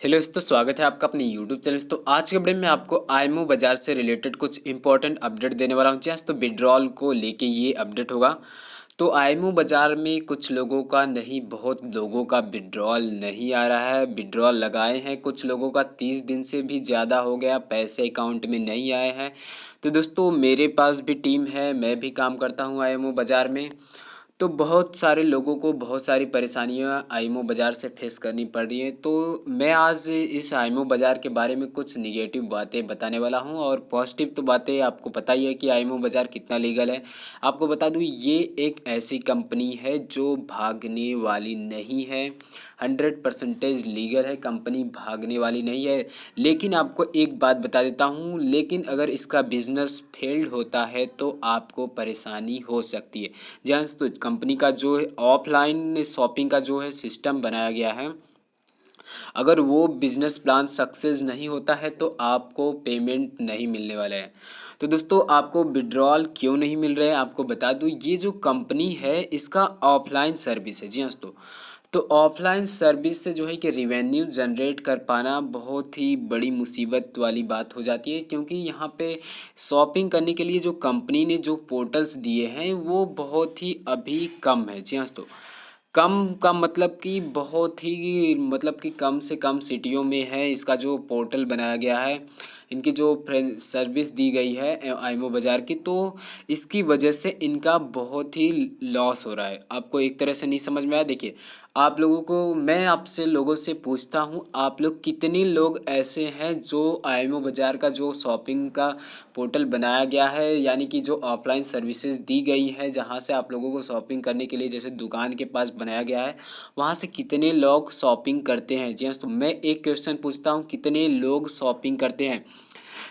Hello दोस्तों, स्वागत है आपका अपने यूट्यूब चैनल। तो आज के वीडियो में आपको आईएमओ बाज़ार से रिलेटेड कुछ इंपॉर्टेंट अपडेट देने वाला हूँ। जस्ट तो विड्रॉल को लेके ये अपडेट होगा। तो आईएमओ बाज़ार में कुछ लोगों का नहीं, बहुत लोगों का विड्रॉल नहीं आ रहा है। विड्रॉल लगाए हैं कुछ लोगों का 30 दिन से भी ज़्यादा हो गया, पैसे अकाउंट में नहीं आए हैं। तो दोस्तों मेरे पास भी टीम है, मैं भी काम करता हूँ आईएमओ बाज़ार में। तो बहुत सारे लोगों को बहुत सारी परेशानियां आईएमओ बाज़ार से फेस करनी पड़ रही हैं। तो मैं आज इस आईएमओ बाज़ार के बारे में कुछ निगेटिव बातें बताने वाला हूं, और पॉजिटिव तो बातें आपको पता ही है कि आईएमओ बाज़ार कितना लीगल है। आपको बता दूं, ये एक ऐसी कंपनी है जो भागने वाली नहीं है। 100% लीगल है, कंपनी भागने वाली नहीं है। लेकिन आपको एक बात बता देता हूँ, लेकिन अगर इसका बिजनेस फेल्ड होता है तो आपको परेशानी हो सकती है। जहाँ तो कंपनी का जो है ऑफलाइन शॉपिंग का जो है सिस्टम बनाया गया है, अगर वो बिजनेस प्लान सक्सेस नहीं होता है तो आपको पेमेंट नहीं मिलने वाला है। तो दोस्तों आपको विड्रॉल क्यों नहीं मिल रहा है आपको बता दूं, ये जो कंपनी है इसका ऑफलाइन सर्विस है। जी हाँ दोस्तों, तो ऑफलाइन सर्विस से जो है कि रिवेन्यू जनरेट कर पाना बहुत ही बड़ी मुसीबत वाली बात हो जाती है, क्योंकि यहाँ पे शॉपिंग करने के लिए जो कंपनी ने जो पोर्टल्स दिए हैं वो बहुत ही अभी कम है। जी हाँ दोस्तों, कम का मतलब कि बहुत ही मतलब कि कम से कम सिटियों में है इसका जो पोर्टल बनाया गया है, इनकी जो सर्विस दी गई है आईएमओ बाज़ार की। तो इसकी वजह से इनका बहुत ही लॉस हो रहा है। आपको एक तरह से नहीं समझ में आया। देखिए, आप लोगों को मैं आपसे लोगों से पूछता हूँ, आप लोग कितने लोग ऐसे हैं जो आईएमओ बाज़ार का जो शॉपिंग का पोर्टल बनाया गया है, यानी कि जो ऑफलाइन सर्विसेज दी गई है जहाँ से आप लोगों को शॉपिंग करने के लिए जैसे दुकान के पास बनाया गया है, वहाँ से कितने लोग शॉपिंग करते हैं? जी हाँ, तो मैं एक क्वेश्चन पूछता हूँ, कितने लोग शॉपिंग करते हैं?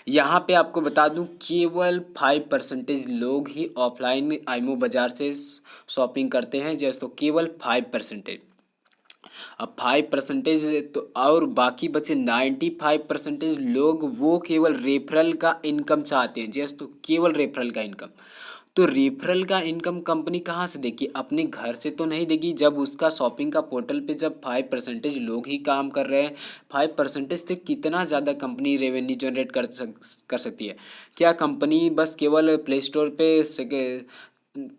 यहाँ पे आपको बता दूं, केवल 5% लोग ही ऑफलाइन आईएमओ बाज़ार से शॉपिंग करते हैं। जैसे तो केवल 5%। अब 5% तो और बाकी बचे 95% लोग वो केवल रेफरल का इनकम चाहते हैं। जैसे तो केवल रेफरल का इनकम। तो रेफरल का इनकम कंपनी कहाँ से देगी? अपने घर से तो नहीं देगी। जब उसका शॉपिंग का पोर्टल पे जब 5% लोग ही काम कर रहे हैं, 5% से कितना ज़्यादा कंपनी रेवेन्यू जनरेट कर सकती है? क्या कंपनी बस केवल प्ले स्टोर पे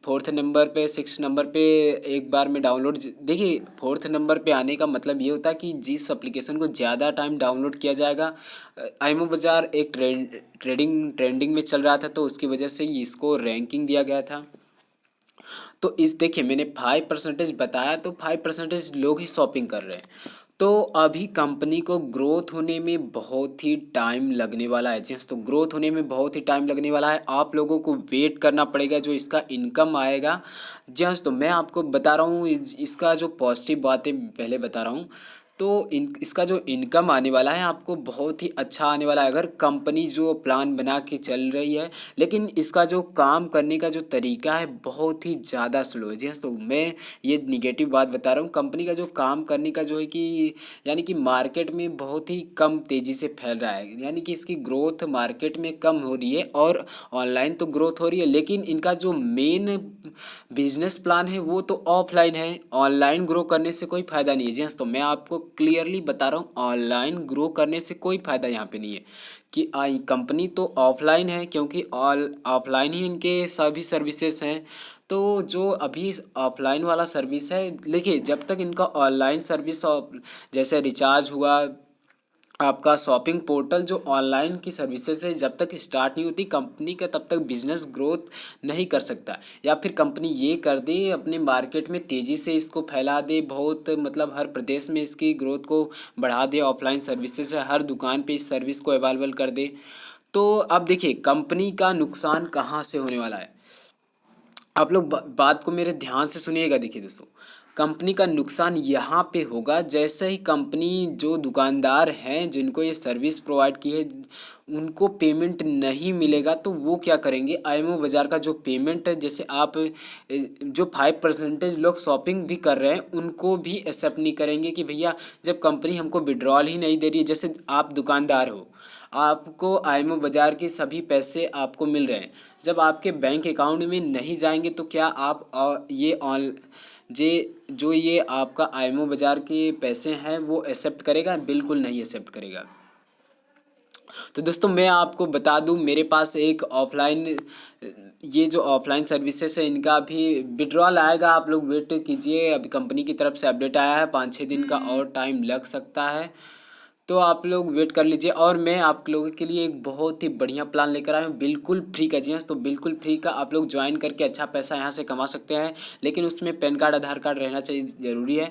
4th नंबर पे 6th नंबर पे एक बार में डाउनलोड, देखिए 4th नंबर पे आने का मतलब ये होता है कि जिस एप्लीकेशन को ज़्यादा टाइम डाउनलोड किया जाएगा। आईएमओ बाज़ार एक ट्रेंडिंग में चल रहा था, तो उसकी वजह से इसको रैंकिंग दिया गया था। तो इस देखिए, मैंने 5% बताया, तो 5% लोग ही शॉपिंग कर रहे हैं। तो अभी कंपनी को ग्रोथ होने में बहुत ही टाइम लगने वाला है। जी हाँ, तो ग्रोथ होने में बहुत ही टाइम लगने वाला है। आप लोगों को वेट करना पड़ेगा जो इसका इनकम आएगा। जी हाँ, तो मैं आपको बता रहा हूँ इसका जो पॉजिटिव बातें पहले बता रहा हूँ। तो इसका जो इनकम आने वाला है आपको बहुत ही अच्छा आने वाला है, अगर कंपनी जो प्लान बना के चल रही है। लेकिन इसका जो काम करने का जो तरीका है बहुत ही ज़्यादा स्लो है। जी हाँ, तो मैं ये निगेटिव बात बता रहा हूँ। कंपनी का जो काम करने का जो है कि यानी कि मार्केट में बहुत ही कम तेज़ी से फैल रहा है, यानी कि इसकी ग्रोथ मार्केट में कम हो रही है। और ऑनलाइन तो ग्रोथ हो रही है, लेकिन इनका जो मेन बिजनेस प्लान है वो तो ऑफलाइन है। ऑनलाइन ग्रो करने से कोई फ़ायदा नहीं है। जी हाँ, तो मैं आपको क्लियरली बता रहा हूँ, ऑनलाइन ग्रो करने से कोई फ़ायदा यहाँ पे नहीं है। कि आई कंपनी तो ऑफलाइन है, क्योंकि ऑफलाइन ही इनके सभी सर्विसेज हैं। तो जो अभी ऑफलाइन वाला सर्विस है, देखिए जब तक इनका ऑनलाइन सर्विस जैसे रिचार्ज हुआ, आपका शॉपिंग पोर्टल जो ऑनलाइन की सर्विसेज है, जब तक स्टार्ट नहीं होती कंपनी का, तब तक बिजनेस ग्रोथ नहीं कर सकता। या फिर कंपनी ये कर दे, अपने मार्केट में तेज़ी से इसको फैला दे, बहुत मतलब हर प्रदेश में इसकी ग्रोथ को बढ़ा दे, ऑफलाइन सर्विसेज है, हर दुकान पे इस सर्विस को अवेलेबल कर दे। तो अब देखिए कंपनी का नुकसान कहाँ से होने वाला है। आप लोग बात को मेरे ध्यान से सुनिएगा। देखिए दोस्तों, कंपनी का नुकसान यहाँ पे होगा, जैसे ही कंपनी जो दुकानदार हैं जिनको ये सर्विस प्रोवाइड की है उनको पेमेंट नहीं मिलेगा, तो वो क्या करेंगे? आईएमओ बाज़ार का जो पेमेंट है, जैसे आप जो 5% लोग शॉपिंग भी कर रहे हैं उनको भी एक्सेप्ट नहीं करेंगे कि भैया जब कंपनी हमको विड्रॉल ही नहीं दे रही है। जैसे आप दुकानदार हो, आपको आईएमओ बाज़ार के सभी पैसे आपको मिल रहे हैं, जब आपके बैंक अकाउंट में नहीं जाएंगे तो क्या आप ये ऑन जो ये आपका आईएमओ बाज़ार के पैसे हैं वो एक्सेप्ट करेगा? बिल्कुल नहीं एक्सेप्ट करेगा। तो दोस्तों मैं आपको बता दूं, मेरे पास एक ऑफलाइन, ये जो ऑफलाइन सर्विसेज है इनका भी विड्रॉल आएगा। आप लोग वेट कीजिए, अभी कंपनी की तरफ से अपडेट आया है, 5-6 दिन का और टाइम लग सकता है, तो आप लोग वेट कर लीजिए। और मैं आप लोगों के लिए एक बहुत ही बढ़िया प्लान लेकर आया हूँ, बिल्कुल फ्री का। जी हाँ, तो बिल्कुल फ्री का आप लोग ज्वाइन करके अच्छा पैसा यहाँ से कमा सकते हैं, लेकिन उसमें पैन कार्ड आधार कार्ड रहना चाहिए, ज़रूरी है।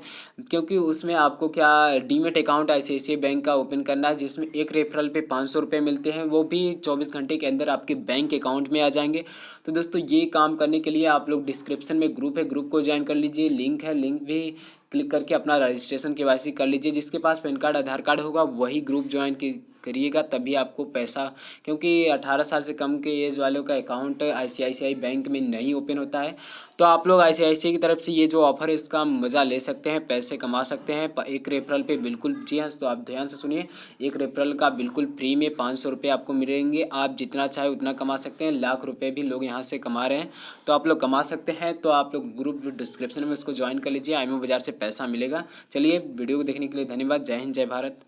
क्योंकि उसमें आपको क्या डीमेट अकाउंट ICICI बैंक का ओपन करना है, जिसमें एक रेफरल पे 500 रुपये मिलते हैं, वो भी 24 घंटे के अंदर आपके बैंक अकाउंट में आ जाएंगे। तो दोस्तों ये काम करने के लिए आप लोग डिस्क्रिप्शन में ग्रुप है, ग्रुप को ज्वाइन कर लीजिए, लिंक है, लिंक भी क्लिक करके अपना रजिस्ट्रेशन KYC कर लीजिए। जिसके पास पैन कार्ड आधार कार्ड होगा वही ग्रुप ज्वाइन करिएगा, तभी आपको पैसा, क्योंकि 18 साल से कम के एज वालों का अकाउंट ICICI बैंक में नहीं ओपन होता है। तो आप लोग ICICI की तरफ से ये जो ऑफ़र है इसका मज़ा ले सकते हैं, पैसे कमा सकते हैं एक रेफरल पे, बिल्कुल। जी हाँ, तो आप ध्यान से सुनिए, एक रेफरल का बिल्कुल फ्री में 500 रुपये आपको मिलेंगे। आप जितना चाहे उतना कमा सकते हैं, लाख रुपये भी लोग यहाँ से कमा रहे हैं, तो आप लोग कमा सकते हैं। तो आप लोग ग्रुप डिस्क्रिप्शन में उसको ज्वाइन कर लीजिए, आईएमओ बाज़ार से पैसा मिलेगा। चलिए, वीडियो को देखने के लिए धन्यवाद। जय हिंद, जय भारत।